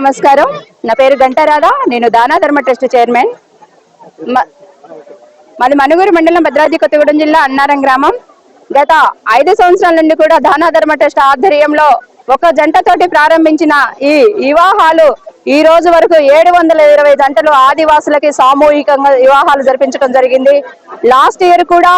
నమస్కారం, నా పేరు గంటారాధ. నేను దానా ధర్మ ట్రస్ట్ చైర్మన్. మాది మనుగురు మండలం, భద్రాద్రి కొత్తగూడెం జిల్లా, అన్నారం గ్రామం. గత 5 సంవత్సరాల నుండి కూడా దానా ధర్మ ట్రస్ట్ ఆధ్వర్యంలో ఒక జంటతోటి ప్రారంభించిన ఈ వివాహాలు ఈ రోజు వరకు 720 జంటలు ఆదివాసులకి సామూహికంగా వివాహాలు జరిపించడం జరిగింది. లాస్ట్ ఇయర్ కూడా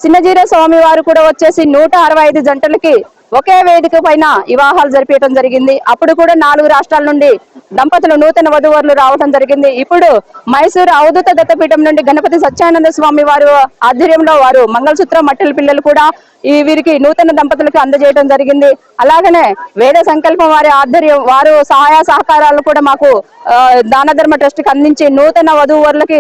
చిన్నజీర స్వామి వారు కూడా వచ్చేసి 165 జంటలకి ఒకే వేదిక పైన వివాహాలు జరిపించడం జరిగింది. అప్పుడు కూడా 4 రాష్ట్రాల నుండి దంపతులు నూతన వధువరులు రావడం జరిగింది. ఇప్పుడు మైసూరు అవధూత దత్తపీఠం నుండి గణపతి సత్యానంద స్వామి వారు ఆధ్వర్యంలో వారు మంగళసూత్రం మట్టెల పిల్లలు కూడా వీరికి నూతన దంపతులకు అందజేయడం జరిగింది. అలాగనే వేద సంకల్పం వారి ఆధ్వర్యం వారు సహాయ సహకారాలు కూడా మాకు దాన ధర్మ ట్రస్ట్ కి అందించి నూతన వధువరులకి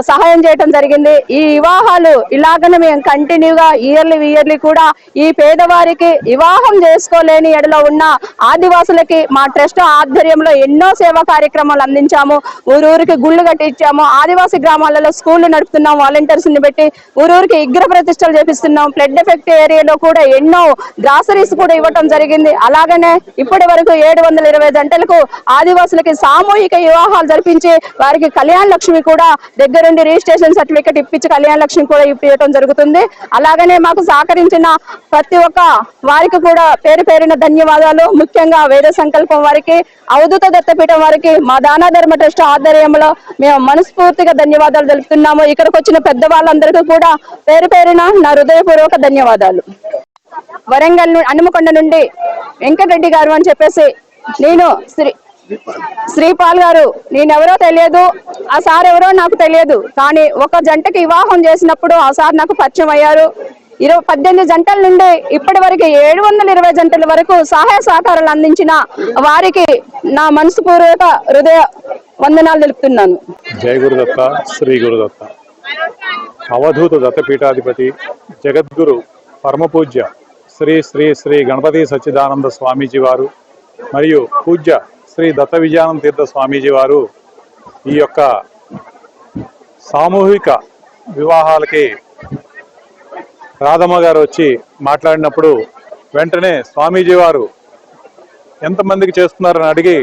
సహాయం చేయడం జరిగింది. ఈ వివాహాలు ఇలాగనే మేము కంటిన్యూగా ఇయర్లీ కూడా ఈ పేదవారికి వివాహం చేసుకోలేని ఎడలో ఉన్న ఆదివాసులకి మా ట్రస్ట్ ఆధ్వర్యంలో ఎన్నో సేవా కార్యక్రమాలు అందించాము. ఊరూరికి గుళ్ళు కట్టించాము. ఆదివాసీ గ్రామాలలో స్కూళ్లు నడుపుతున్నాం. వాలంటీర్స్ ని పెట్టి ఊరూరికి విగ్రహ ప్రతిష్టలు చేపిస్తున్నాం. ఫ్లడ్ ఎఫెక్ట్ ఏరియాలో కూడా ఎన్నో గ్రాసరీస్ కూడా ఇవ్వటం జరిగింది. అలాగనే ఇప్పటి వరకు 720 జంటలకు ఆదివాసులకి సామూహిక వివాహాలు జరిపించి వారికి కళ్యాణ లక్ష్మి కూడా దగ్గరుండి రిజిస్ట్రేషన్ సర్టిఫికెట్ ఇప్పించి కళ్యాణ లక్ష్మి కూడా ఇప్పించడం జరుగుతుంది. అలాగనే మాకు సహకరించిన ప్రతి ఒక్క వారికి కూడా పేరు పేరున ధన్యవాదాలు. ముఖ్యంగా వేద సంకల్పం వారికి, అవధూత దత్తపీఠం వారికి, మా దానా ధర్మ ట్రస్ట్ ఆధ్వర్యంలో మేము మనస్ఫూర్తిగా ధన్యవాదాలు తెలుపుతున్నాము. ఇక్కడికి వచ్చిన పెద్ద వాళ్ళందరికీ కూడా పేరు పేరున నా హృదయపూర్వక ధన్యవాదాలు. వరంగల్ హనుమకొండ నుండి వెంకటరెడ్డి గారు అని చెప్పేసి, నేను శ్రీపాల్ గారు, నేనెవరో తెలియదు, ఆ సార్ ఎవరో నాకు తెలియదు. కానీ ఒక జంటకి వివాహం చేసినప్పుడు ఆ సార్ నాకు పరిచయం అయ్యారు. 18 జంటల నుండి ఇప్పటి వరకు 720 జంటల వరకు సహాయ సహకారాలు అందించిన వారికి నా మనస్ఫూర్వక హృదయ వందనాలు తెలుపుతున్నాను. జై గురుదత్త, శ్రీ గురుదత్త. అవధూత దత్తపీఠాధిపతి జగద్గురు పరమపూజ్య శ్రీ శ్రీ శ్రీ గణపతి సచ్చిదానంద స్వామీజీ వారు మరియు పూజ్య శ్రీ దత్త విజయానంద తీర్థ స్వామీజీ వారు ఈ యొక్క సామూహిక వివాహాలకి రాధమ్మ గారు వచ్చి మాట్లాడినప్పుడు వెంటనే స్వామీజీ వారు ఎంతమందికి చేస్తున్నారని అడిగి,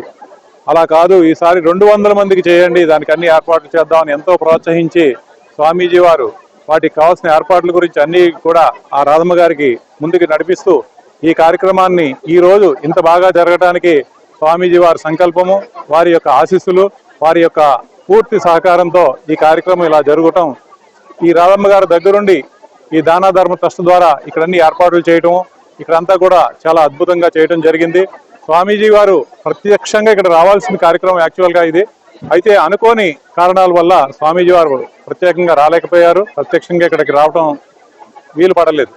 అలా కాదు ఈసారి 200 మందికి చేయండి, దానికి అన్ని ఏర్పాట్లు చేద్దామని ఎంతో ప్రోత్సహించి స్వామీజీ వారు వాటికి కావాల్సిన ఏర్పాట్ల గురించి అన్ని కూడా ఆ రాధమ్మ గారికి ముందుకు నడిపిస్తూ ఈ కార్యక్రమాన్ని ఈ రోజు ఇంత బాగా జరగడానికి స్వామీజీ వారి సంకల్పము, వారి యొక్క ఆశీస్సులు, వారి యొక్క పూర్తి సహకారంతో ఈ కార్యక్రమం ఇలా జరగటం, ఈ రాధమ్మ గారి దగ్గరుండి ఈ దాన ధర్మ ట్రస్ట్ ద్వారా ఇక్కడ అన్ని ఏర్పాట్లు చేయటం, ఇక్కడంతా కూడా చాలా అద్భుతంగా చేయడం జరిగింది. స్వామీజీ వారు ప్రత్యక్షంగా ఇక్కడ రావాల్సిన కార్యక్రమం యాక్చువల్గా ఇది. అయితే అనుకోని కారణాల వల్ల స్వామీజీ వారు ప్రత్యేకంగా రాలేకపోయారు, ప్రత్యక్షంగా ఇక్కడికి రావటం వీలు పడలేదు.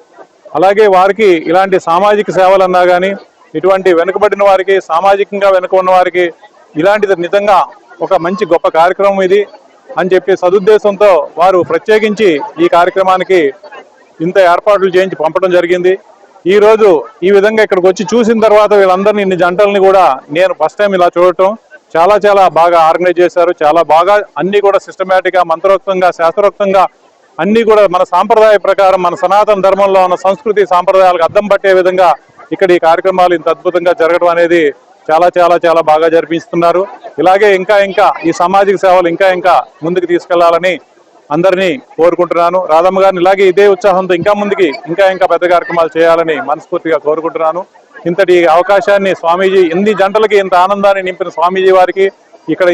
అలాగే వారికి ఇలాంటి సామాజిక సేవలు అన్నా కానీ, ఇటువంటి వెనుకబడిన వారికి, సామాజికంగా వెనుక ఉన్న వారికి ఇలాంటిది నిజంగా ఒక మంచి గొప్ప కార్యక్రమం ఇది అని చెప్పి సదుద్దేశంతో వారు ప్రత్యేకించి ఈ కార్యక్రమానికి ఇంత ఏర్పాట్లు చేయించి పంపడం జరిగింది. ఈ రోజు ఈ విధంగా ఇక్కడికి వచ్చి చూసిన తర్వాత వీళ్ళందరినీ, ఇన్ని జంటల్ని కూడా నేను ఫస్ట్ టైం ఇలా చూడటం, చాలా చాలా బాగా ఆర్గనైజ్ చేశారు. చాలా బాగా అన్ని కూడా సిస్టమేటిక్ గా, మంత్రోక్తంగా, శాస్త్రోక్తంగా అన్ని కూడా మన సాంప్రదాయ ప్రకారం, మన సనాతన ధర్మంలో ఉన్న సంస్కృతి సాంప్రదాయాలకు అద్దం పట్టే విధంగా ఇక్కడ ఈ కార్యక్రమాలు ఇంత అద్భుతంగా జరగడం అనేది చాలా చాలా చాలా బాగా జరిపిస్తున్నారు. ఇలాగే ఇంకా ఇంకా ఈ సామాజిక సేవలు ఇంకా ఇంకా ముందుకు తీసుకెళ్లాలని అందరినీ కోరుకుంటున్నాను. రాధమ్మ గారిని ఇలాగే ఇదే ఉత్సాహంతో ఇంకా ముందుకి ఇంకా ఇంకా పెద్ద కార్యక్రమాలు చేయాలని మనస్ఫూర్తిగా కోరుకుంటున్నాను. ఇంతటి అవకాశాన్ని స్వామీజీ, ఎన్ని జంటలకి ఇంత ఆనందాన్ని నింపిన స్వామీజీ వారికి, ఇక్కడ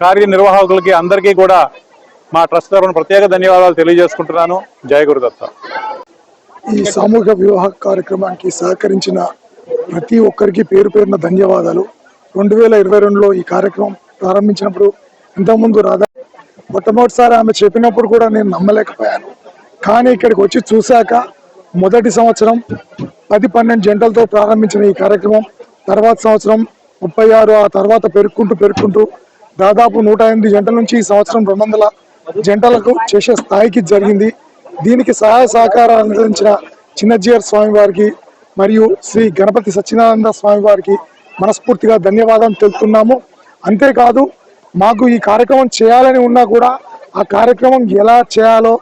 కార్యనిర్వాహకులకి అందరికీ కూడా మా ట్రస్ట్ తరఫున ప్రత్యేక ధన్యవాదాలు తెలియజేసుకుంటున్నాను. జయ గురుదత్త. ఈ సామూహిక వివాహ కార్యక్రమానికి సహకరించిన ప్రతి ఒక్కరికి పేరు పేరున ధన్యవాదాలు. 2022లో ఈ కార్యక్రమం ప్రారంభించినప్పుడు ఇంతకుముందు రాధా మొట్టమొదటిసారి ఆమె చెప్పినప్పుడు కూడా నేను నమ్మలేకపోయాను. కానీ ఇక్కడికి వచ్చి చూశాక మొదటి సంవత్సరం 10-12 జంటలతో ప్రారంభించిన ఈ కార్యక్రమం తర్వాత సంవత్సరం 36, ఆ తర్వాత పెరుక్కుంటూ దాదాపు 108 జంటల నుంచి ఈ సంవత్సరం 200 జంటలకు చేసే స్థాయికి జరిగింది. దీనికి సహాయ సహకారాలు అందించిన చిన్నజీయర్ స్వామి వారికి మరియు శ్రీ గణపతి సత్యనారాయణ స్వామి వారికి మనస్ఫూర్తిగా ధన్యవాదాలు తెలుపుతున్నాము. అంతేకాదు, మాకు ఈ కార్యక్రమం చేయాలని ఉన్నా కూడా ఆ కార్యక్రమం ఎలా చేయాలో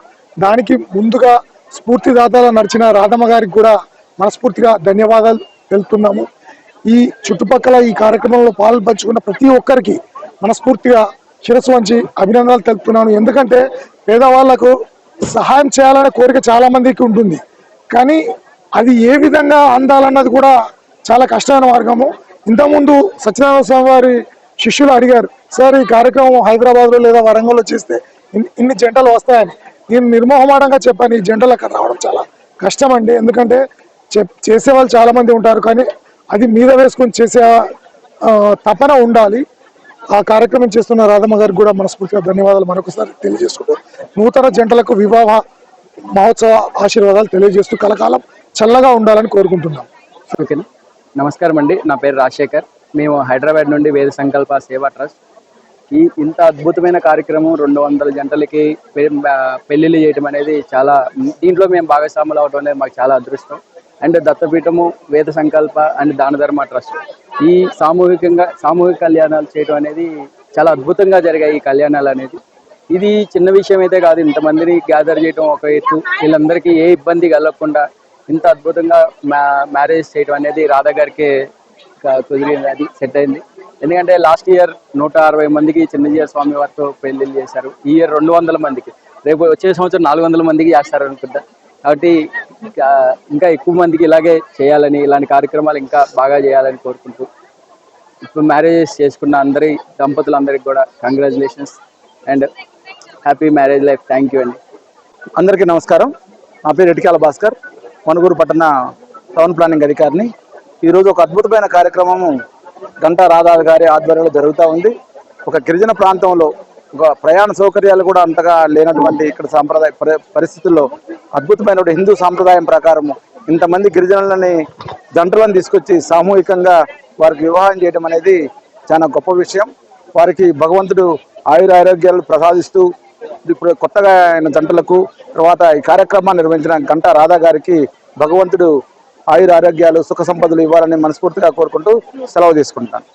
దానికి ముందుగా స్ఫూర్తిదాతగా నడిచిన రాధమ్మ గారికి కూడా మనస్ఫూర్తిగా ధన్యవాదాలు తెలుపుతున్నాము. ఈ చుట్టుపక్కల ఈ కార్యక్రమంలో పాల్పంచుకున్న ప్రతి ఒక్కరికి మనస్ఫూర్తిగా శిరస్సు వంచి అభినందనలు తెలుపుతున్నాను. ఎందుకంటే పేదవాళ్లకు సహాయం చేయాలనే కోరిక చాలా మందికి ఉంటుంది, కానీ అది ఏ విధంగా అందాలన్నది కూడా చాలా కష్టమైన మార్గము. ఇంతకుముందు సత్యనారాయణ స్వామి వారి శిష్యులు అడిగారు, సార్ ఈ కార్యక్రమం హైదరాబాద్లో లేదా వరంగల్లో చేస్తే ఇన్ని జంటలు వస్తాయని. నేను నిర్మోహమాటంగా చెప్పాను, ఈ జంటలు అక్కడ రావడం చాలా కష్టం అండి. ఎందుకంటే చేసే వాళ్ళు చాలా మంది ఉంటారు, కానీ అది మీద వేసుకొని చేసే తపన ఉండాలి. ఆ కార్యక్రమం చేస్తున్న రాధమ్మ గారికి కూడా మనస్ఫూర్తిగా ధన్యవాదాలు మరొకసారి తెలియజేసుకుంటూ, నూతన జంటలకు వివాహ మహోత్సవ ఆశీర్వాదాలు తెలియజేస్తూ కలకాలం చల్లగా ఉండాలని కోరుకుంటున్నాం. ఓకేనా. నమస్కారం అండి, నా పేరు రాజశేఖర్. మేము హైదరాబాద్ నుండి వేద సంకల్ప సేవా ట్రస్ట్ ఇంత అద్భుతమైన కార్యక్రమం 200 జంటలకి పెళ్లిళ్ళు చేయటం అనేది చాలా, దీంట్లో మేము భాగస్వాములు అవడం అనేది మాకు చాలా అదృష్టం. అండ్ దత్తపీఠము, వేద సంకల్ప అండ్ దాన ధర్మ ట్రస్ట్ ఈ సామూహిక కళ్యాణాలు చేయడం అనేది చాలా అద్భుతంగా జరిగాయి. ఈ కళ్యాణాలు అనేది ఇది చిన్న విషయం అయితే కాదు. ఇంతమందిని గ్యాదర్ చేయడం ఒక ఎత్తు, వీళ్ళందరికీ ఏ ఇబ్బంది కలగకుండా ఇంత అద్భుతంగా మ్యారేజ్ చేయడం అనేది రాధా గారికి కుదిరింది, అది సెట్ అయింది. ఎందుకంటే లాస్ట్ ఇయర్ 160 మందికి చిన్నజీయర్ స్వామి వారితో పెళ్లిళ్ళు చేశారు. ఈ ఇయర్ 200 మందికి, రేపు వచ్చే సంవత్సరం 400 మందికి చేస్తారు అనుకుంటా. కాబట్టి ఇంకా ఎక్కువ మందికి ఇలాగే చేయాలని, ఇలాంటి కార్యక్రమాలు ఇంకా బాగా చేయాలని కోరుకుంటూ, ఇప్పుడు మ్యారేజెస్ చేసుకున్న దంపతులందరికీ కూడా congratulations and happy marriage life. Thank you అండి. అందరికీ నమస్కారం. నా పేరు ఎటికాల భాస్కర్, మనుగూరు పట్టణ టౌన్ ప్లానింగ్ అధికారిని. ఈరోజు ఒక అద్భుతమైన కార్యక్రమము గంటా రాధా గారి ఆధ్వర్యంలో జరుగుతూ ఉంది. ఒక గిరిజన ప్రాంతంలో ఒక ప్రయాణ సౌకర్యాలు కూడా అంతగా లేనటువంటి ఇక్కడ సాంప్రదాయ పరిస్థితుల్లో అద్భుతమైన హిందూ సాంప్రదాయం ప్రకారము ఇంతమంది గిరిజనులని జంటలను తీసుకొచ్చి సామూహికంగా వారికి వివాహం చేయడం అనేది చాలా గొప్ప విషయం. వారికి భగవంతుడు ఆయురారోగ్యాలు ప్రసాదిస్తూ ఇప్పుడు కొత్తగా అయిన జంటలకు తర్వాత ఈ కార్యక్రమాన్ని నిర్వహించిన గంటా రాధా గారికి భగవంతుడు ఆయురారోగ్యాలు, సుఖ సంపదలు ఇవ్వాలని మనస్ఫూర్తిగా కోరుకుంటూ సెలవు తీసుకుంటాను.